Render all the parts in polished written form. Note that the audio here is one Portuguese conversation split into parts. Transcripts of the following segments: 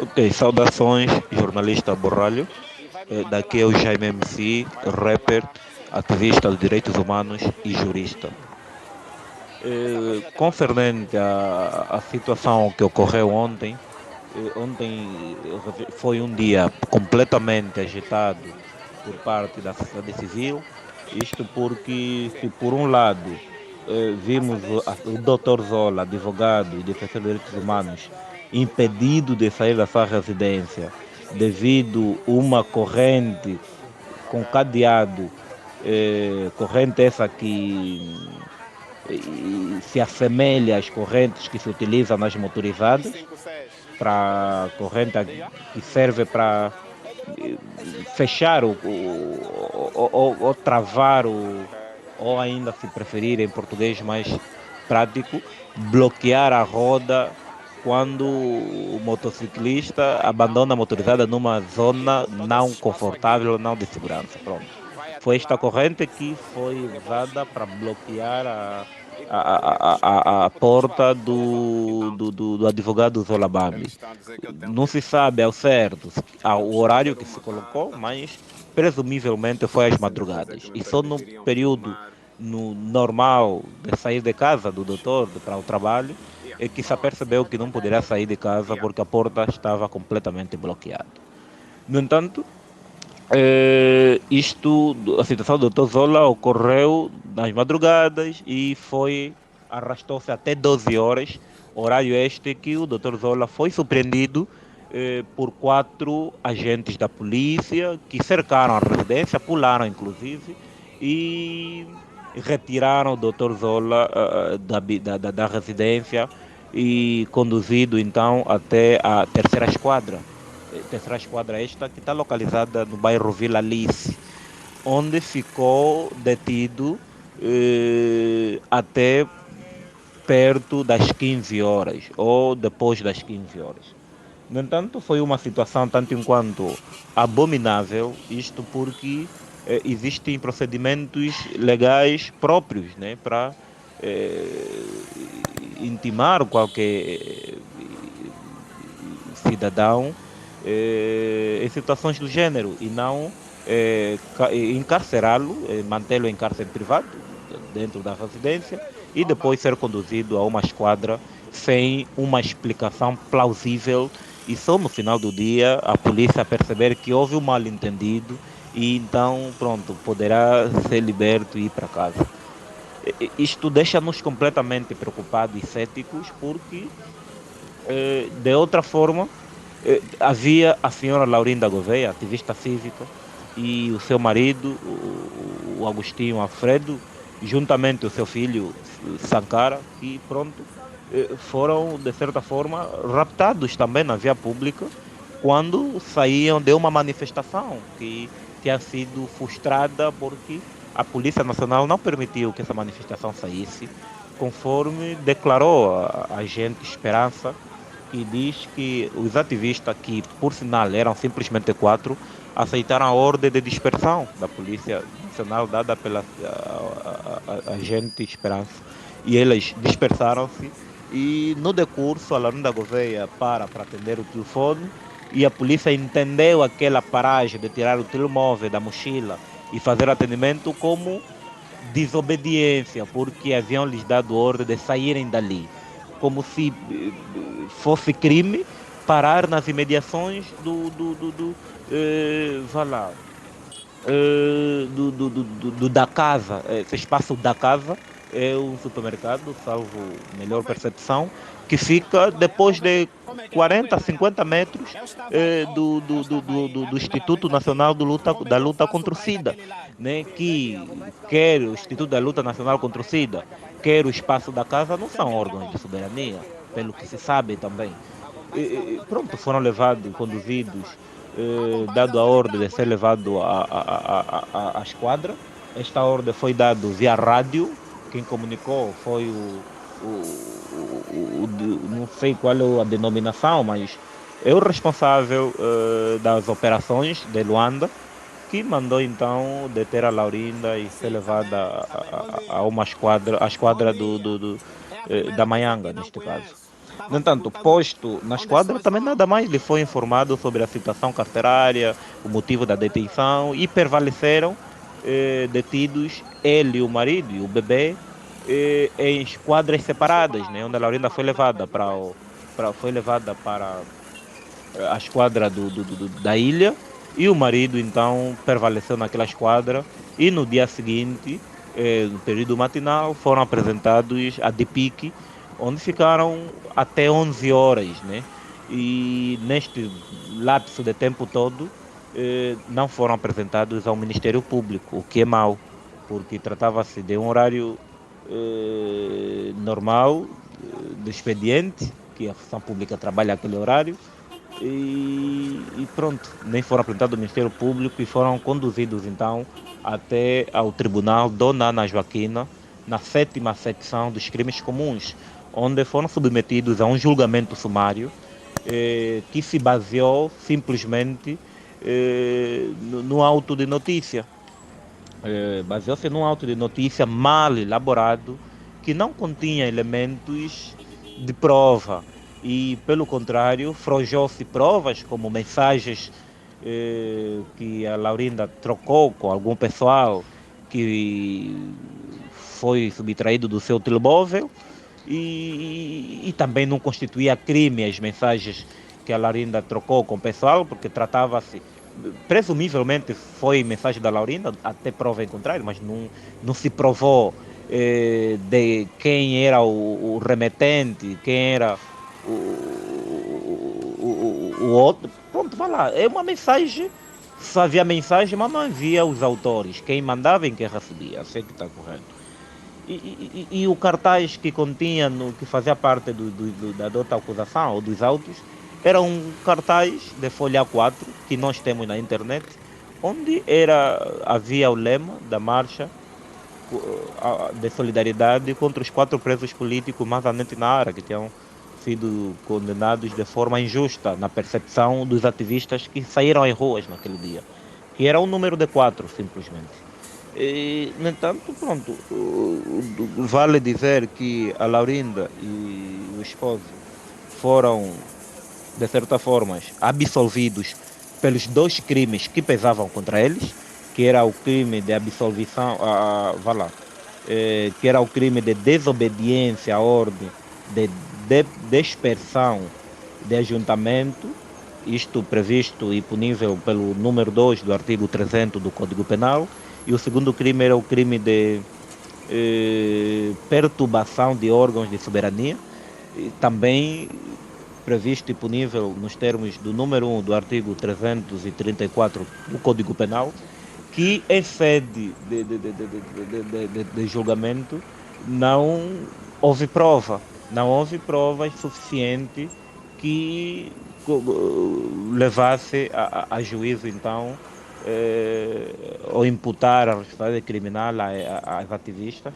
Ok, saudações, jornalista Borralho. Daqui é o Jaime MC, rapper, ativista de direitos humanos e jurista. Concernente à situação que ocorreu ontem, foi um dia completamente agitado por parte da sociedade civil. Isto porque, se por um lado vimos o Dr. Zola, advogado e defensor de direitos humanos, impedido de sair da sua residência devido a uma corrente com cadeado, corrente essa que se assemelha às correntes que se utilizam nas motorizadas, para corrente que serve para eh, fechar ou travar ou ainda se preferir em português mais prático, bloquear a roda quando o motociclista abandona a motorizada numa zona não confortável, não de segurança. Pronto. Foi esta corrente que foi usada para bloquear a porta do advogado Zola Bambi. Não se sabe ao certo o horário que se colocou, mas presumivelmente foi às madrugadas. E só no período no normal de sair de casa do doutor para o trabalho é que se apercebeu que não poderia sair de casa porque a porta estava completamente bloqueada. No entanto, a situação do Dr. Zola ocorreu nas madrugadas e arrastou-se até 12 horas, horário este que o Dr. Zola foi surpreendido por quatro agentes da polícia que cercaram a residência, pularam inclusive, e retiraram o Dr. Zola da residência e conduzido então até a terceira esquadra esta que está localizada no bairro Vila Alice, onde ficou detido até perto das 15 horas ou depois das 15 horas. No entanto, foi uma situação tanto enquanto abominável, isto porque existem procedimentos legais próprios, né, para intimar qualquer cidadão em situações do gênero e não encarcerá-lo, mantê-lo em cárcere privado dentro da residência e depois ser conduzido a uma esquadra sem uma explicação plausível e só no final do dia a polícia perceber que houve um mal-entendido e então, pronto, poderá ser liberto e ir para casa. Isto deixa-nos completamente preocupados e céticos porque de outra forma, havia a senhora Laurinda Gouveia, ativista cívica, e o seu marido, o Agostinho Alfredo, juntamente o seu filho Sankara, que pronto, foram, de certa forma, raptados também na via pública quando saíam de uma manifestação que tinha sido frustrada porque a Polícia Nacional não permitiu que essa manifestação saísse, conforme declarou a agente Esperança, que diz que os ativistas, que por sinal eram simplesmente quatro, aceitaram a ordem de dispersão da Polícia Nacional dada pela agente Esperança. E eles dispersaram-se e no decurso a Larinda Gouveia para atender o telefone e a polícia entendeu aquela paragem de tirar o telemóvel da mochila e fazer atendimento como desobediência, porque haviam lhes dado ordem de saírem dali, como se fosse crime parar nas imediações vá lá, da casa, esse espaço da casa é um supermercado, salvo melhor percepção, que fica depois de 40, 50 metros do Instituto Nacional da Luta contra o SIDA, né? Que quer o Instituto da Luta Nacional contra o SIDA, quer o espaço da casa, não são órgãos de soberania, pelo que se sabe também. Pronto, foram levados, conduzidos, dado a ordem de ser levado à esquadra. Esta ordem foi dada via rádio. Quem comunicou foi não sei qual é a denominação, mas é o responsável das operações de Luanda, que mandou então deter a Laurinda e ser levada a uma esquadra, a esquadra da Maianga, neste caso. No entanto, posto na esquadra, também nada mais lhe foi informado sobre a situação carcerária, o motivo da detenção e prevaleceram detidos ele, o marido e o bebê em esquadras separadas, né, onde a Laurinda foi levada foi levada para a esquadra da ilha e o marido então prevaleceu naquela esquadra e no dia seguinte, no período matinal, foram apresentados a DPIC, onde ficaram até 11 horas, né? E neste lapso de tempo todo não foram apresentados ao Ministério Público, o que é mau, porque tratava-se de um horário normal do expediente, que a função pública trabalha aquele horário, e pronto, nem foram apresentados ao Ministério Público e foram conduzidos então até ao Tribunal Dona Ana Joaquina, na 7ª secção dos crimes comuns, onde foram submetidos a um julgamento sumário que se baseou simplesmente no auto de notícia. Baseou-se num auto de notícia mal elaborado, que não continha elementos de prova e, pelo contrário, forjou-se provas como mensagens que a Laurinda trocou com algum pessoal que foi subtraído do seu telemóvel e também não constituía crime as mensagens que a Laurinda trocou com o pessoal, porque tratava-se, presumivelmente foi mensagem da Laurinda, até prova em contrário, mas não se provou de quem era o remetente, quem era o outro. Pronto, vai lá. É uma mensagem, só havia mensagem, mas não havia os autores, quem mandava e quem recebia. Sei que está correto. E o cartaz que continha, que fazia parte da outra acusação, ou dos autos, era um cartaz de folha A4, que nós temos na internet, onde havia o lema da marcha de solidariedade contra os 4 presos políticos mais anuente na área, que tinham sido condenados de forma injusta, na percepção dos ativistas que saíram às ruas naquele dia, que era um número de 4, simplesmente. No entanto, pronto, vale dizer que a Laurinda e o esposo foram, de certa forma, absolvidos pelos 2 crimes que pesavam contra eles, que era o crime de absolvição, que era o crime de desobediência à ordem, de dispersão de ajuntamento, isto previsto e punível pelo número 2 do artigo 300 do Código Penal, e o segundo crime era o crime de perturbação de órgãos de soberania, também previsto e punível nos termos do número 1 do artigo 334 do Código Penal, que em sede de julgamento não houve prova, não houve provas suficientes que levasse a juízo, então, ou imputar a responsabilidade criminal às ativistas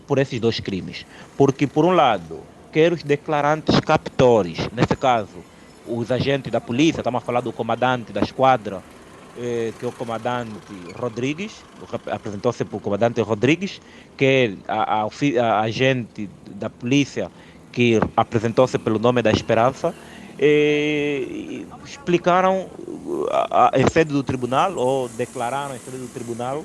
por esses 2 crimes. Porque, por um lado, quer os declarantes captores, nesse caso, os agentes da polícia, estamos a falar do comandante da esquadra, que é o comandante Rodrigues, apresentou-se por comandante Rodrigues, que é a agente da polícia que apresentou-se pelo nome da Esperança, explicaram em sede do tribunal, ou declararam em sede do tribunal,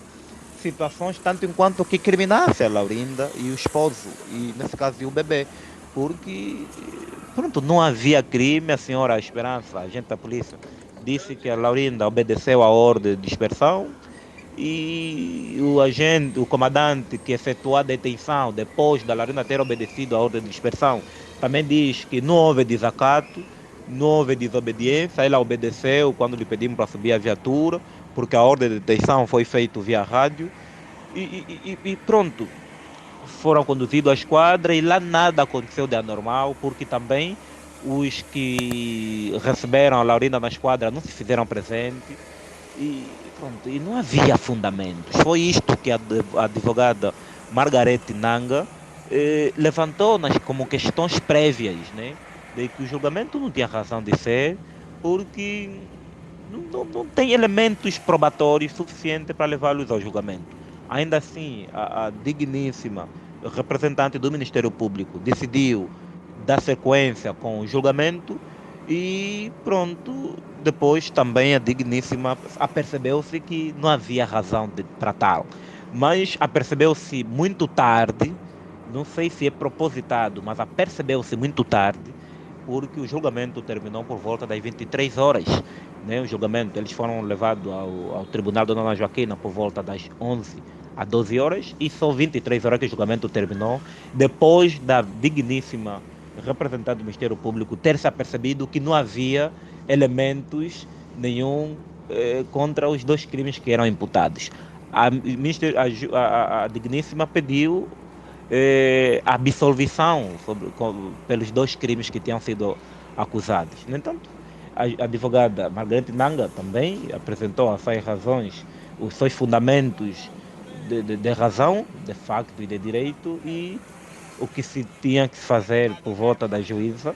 situações tanto enquanto que criminasse a Laurinda e o esposo, e nesse caso o bebê, porque pronto, não havia crime. A senhora Esperança, agente da polícia, disse que a Laurinda obedeceu à ordem de dispersão e o comandante que efetuou a detenção depois da Laurinda ter obedecido à ordem de dispersão, também diz que não houve desacato, não houve desobediência, ela obedeceu quando lhe pedimos para subir a viatura, porque a ordem de detenção foi feita via rádio, e pronto, foram conduzidos à esquadra e lá nada aconteceu de anormal, porque também os que receberam a Laurinda na esquadra não se fizeram presente e pronto, e não havia fundamentos. Foi isto que a advogada Margarete Nanga levantou como questões prévias, né, de que o julgamento não tinha razão de ser, porque não tem elementos probatórios suficientes para levá-los ao julgamento. Ainda assim, a digníssima representante do Ministério Público decidiu dar sequência com o julgamento e pronto. Depois também a digníssima apercebeu-se que não havia razão para tal, mas apercebeu-se muito tarde, não sei se é propositado, mas apercebeu-se muito tarde, porque o julgamento terminou por volta das 23 horas, né? O julgamento, eles foram levados ao Tribunal da Dona Joaquina por volta das 11 a 12 horas e só 23 horas que o julgamento terminou, depois da digníssima representante do Ministério Público ter se apercebido que não havia elementos nenhum contra os dois crimes que eram imputados. A digníssima pediu absolvição pelos dois crimes que tinham sido acusados. No entanto, a advogada Margarete Nanga também apresentou as suas razões, os seus fundamentos de razão, de facto e de direito, e o que se tinha que fazer por volta da juíza,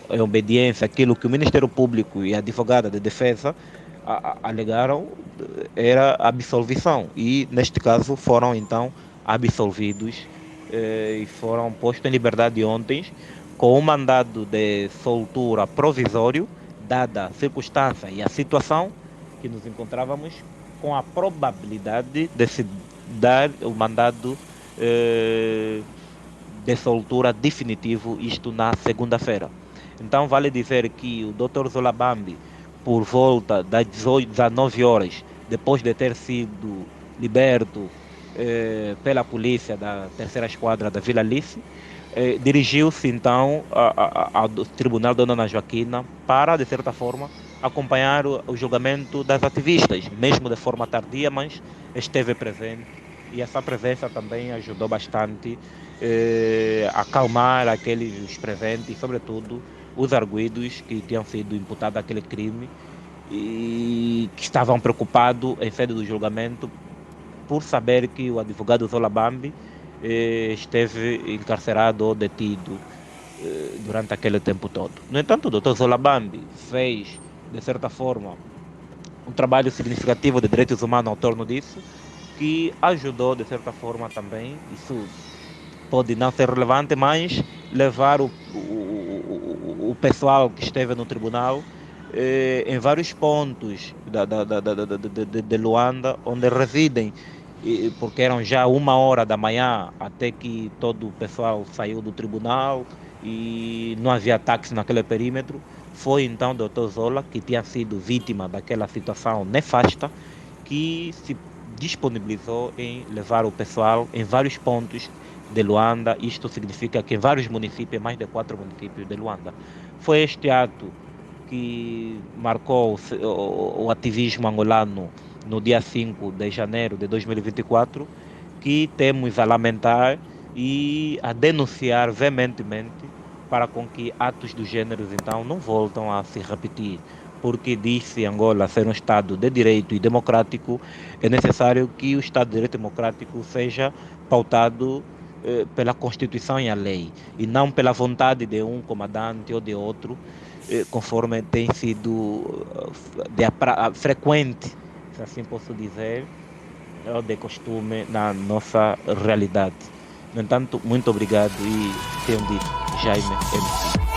em obediência àquilo que o Ministério Público e a advogada de defesa alegaram, era absolvição. E, neste caso, foram então absolvidos e foram postos em liberdade ontem, com um mandado de soltura provisório, dada a circunstância e a situação que nos encontrávamos, com a probabilidade de se dar o mandado de soltura definitivo, isto na segunda-feira. Então, vale dizer que o Dr. Zolabambi, por volta das 19 horas, depois de ter sido liberto pela polícia da terceira esquadra da Vila Alice, dirigiu-se então ao Tribunal da Dona Joaquina para, de certa forma, acompanhar o julgamento das ativistas, mesmo de forma tardia, mas esteve presente. E essa presença também ajudou bastante a acalmar aqueles presentes e, sobretudo, os arguidos que tinham sido imputados àquele crime e que estavam preocupados em sede do julgamento por saber que o advogado Zola Bambi esteve encarcerado ou detido durante aquele tempo todo. No entanto, o Dr. Zola Bambi fez, de certa forma, um trabalho significativo de direitos humanos ao torno disso, que ajudou, de certa forma, também, isso pode não ser relevante, mas levar o pessoal que esteve no tribunal em vários pontos de Luanda, onde residem, porque eram já 1 hora da manhã até que todo o pessoal saiu do tribunal e não havia táxi naquele perímetro. Foi então o Dr. Zola, que tinha sido vítima daquela situação nefasta, que se disponibilizou em levar o pessoal em vários pontos de Luanda. Isto significa que em vários municípios, mais de 4 municípios de Luanda. Foi este ato que marcou o ativismo angolano no dia 5 de janeiro de 2024, que temos a lamentar e a denunciar veementemente para com que atos do gênero então não voltam a se repetir. Porque disse Angola ser um Estado de direito e democrático, é necessário que o Estado de direito democrático seja pautado pela Constituição e a lei, e não pela vontade de um comandante ou de outro, conforme tem sido frequente, se assim posso dizer, ou de costume na nossa realidade. No entanto, muito obrigado e tenham dito, Jaime MC.